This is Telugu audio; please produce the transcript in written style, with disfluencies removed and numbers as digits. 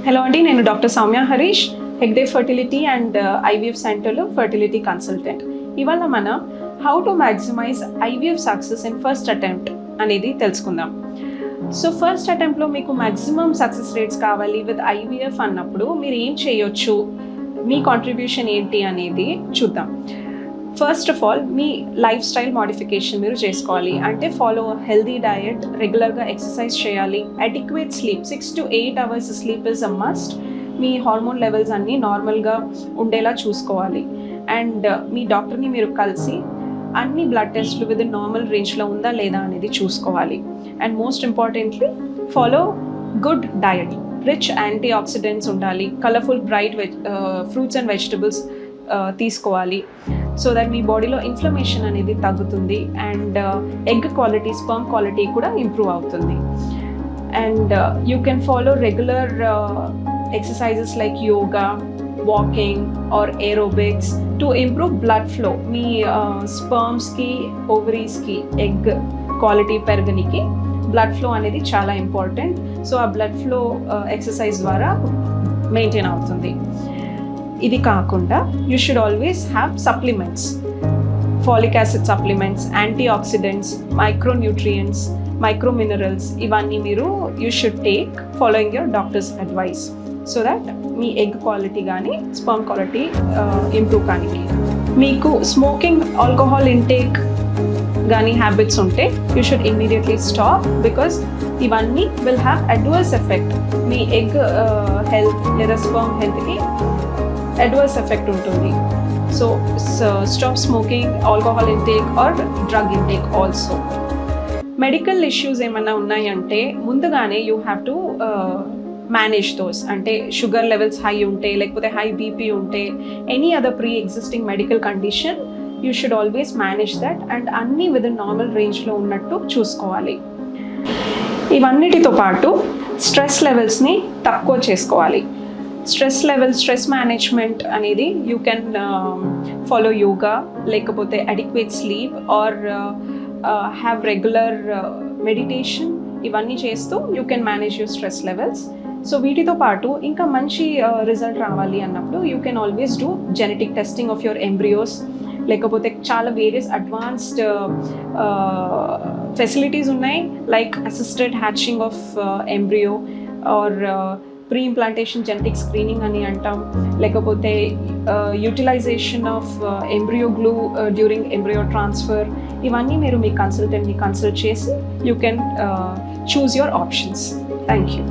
హలో అండి, నేను doctor Soumya Harish, Hegde fertility and IVF సెంటర్లో ఫర్టిలిటీ కన్సల్టెంట్. ఇవాళ మనం how to maximise IVF success in first attempt అనేది తెలుసుకుందాం. సో ఫస్ట్ అటెంప్ట్లో మీకు మ్యాక్సిమం సక్సెస్ రేట్స్ కావాలి విత్ ఐవీఎఫ్ అన్నప్పుడు మీరు ఏం చేయొచ్చు, మీ కాంట్రిబ్యూషన్ ఏంటి అనేది చూద్దాం. ఫస్ట్ ఆఫ్ ఆల్ మీ లైఫ్ స్టైల్ మోడిఫికేషన్ మీరు చేసుకోవాలి. అంటే ఫాలో హెల్దీ డయట్, రెగ్యులర్గా ఎక్సర్సైజ్ చేయాలి, adequate sleep, 6 to 8 hours sleep is a must. Me hormone levels అన్నీ నార్మల్గా ఉండేలా చూసుకోవాలి. అండ్ మీ డాక్టర్ని మీరు కలిసి అన్ని బ్లడ్ టెస్ట్లు విత్ నార్మల్ రేంజ్లో ఉందా లేదా అనేది చూసుకోవాలి. And most importantly follow good diet, rich antioxidants ఉండాలి, colourful bright fruits and vegetables తీసుకోవాలి. సో దట్ మీ బాడీలో ఇన్ఫ్లమేషన్ అనేది తగ్గుతుంది and egg quality, sperm quality కూడా ఇంప్రూవ్ అవుతుంది. And you can follow regular exercises like yoga, walking or aerobics to improve blood flow. మీ స్పర్మ్స్కి, ఓవరీస్కి ఎగ్ క్వాలిటీ పెరగనికి బ్లడ్ ఫ్లో అనేది చాలా ఇంపార్టెంట్. సో ఆ బ్లడ్ ఫ్లో ఎక్సర్సైజ్ ద్వారా మెయింటైన్ అవుతుంది. ఇది కాకుండా you should always have supplements, folic acid supplements, antioxidants, micronutrients, micro minerals, ఇవన్నీ మీరు you should take following your doctor's advice so that మీ ఎగ్ క్వాలిటీ కానీ స్పర్మ్ క్వాలిటీ ఇంప్రూవ్ కానీ. మీకు స్మోకింగ్, ఆల్కహాల్ ఇంటేక్ కానీ హ్యాబిట్స్ ఉంటే you should immediately stop, because ఇవన్నీ విల్ హ్యావ్ అడ్వర్స్ ఎఫెక్ట్. మీ ఎగ్ హెల్త్ లేదా స్పర్మ్ హెల్త్కి అడ్వర్స్ ఎఫెక్ట్ ఉంటుంది. So stop smoking, alcohol intake or drug intake also. Medical issues ఏమైనా ఉన్నాయంటే ముందుగానే you have to manage those. అంటే షుగర్ లెవెల్స్ హై ఉంటే, లేకపోతే హై బీపీ ఉంటే, any other pre existing medical condition, you should always manage that. And అన్నీ విత్ ఇన్ నార్మల్ రేంజ్లో ఉన్నట్టు చూసుకోవాలి. ఇవన్నిటితో పాటు స్ట్రెస్ లెవెల్స్ని తక్కువ చేసుకోవాలి. స్ట్రెస్ మేనేజ్మెంట్ అనేది యూ కెన్ ఫాలో యోగా, లేకపోతే adequate sleep are have regular meditation. ఇవన్నీ చేస్తూ you can manage your stress levels. So వీటితో పాటు ఇంకా మంచి రిజల్ట్ రావాలి అన్నప్పుడు you can always do genetic testing of your embryos, లేకపోతే చాలా వేరియస్ అడ్వాన్స్డ్ ఫెసిలిటీస్ ఉన్నాయి like assisted hatching of embryo or pre implantation genetic screening అని అంటాం, లేకపోతే utilisation of embryo glue during embryo transfer. ఇవన్నీ మీరు మీ కన్సల్టెంట్ని కన్సల్ట్ చేసి you can choose your options. Thank you.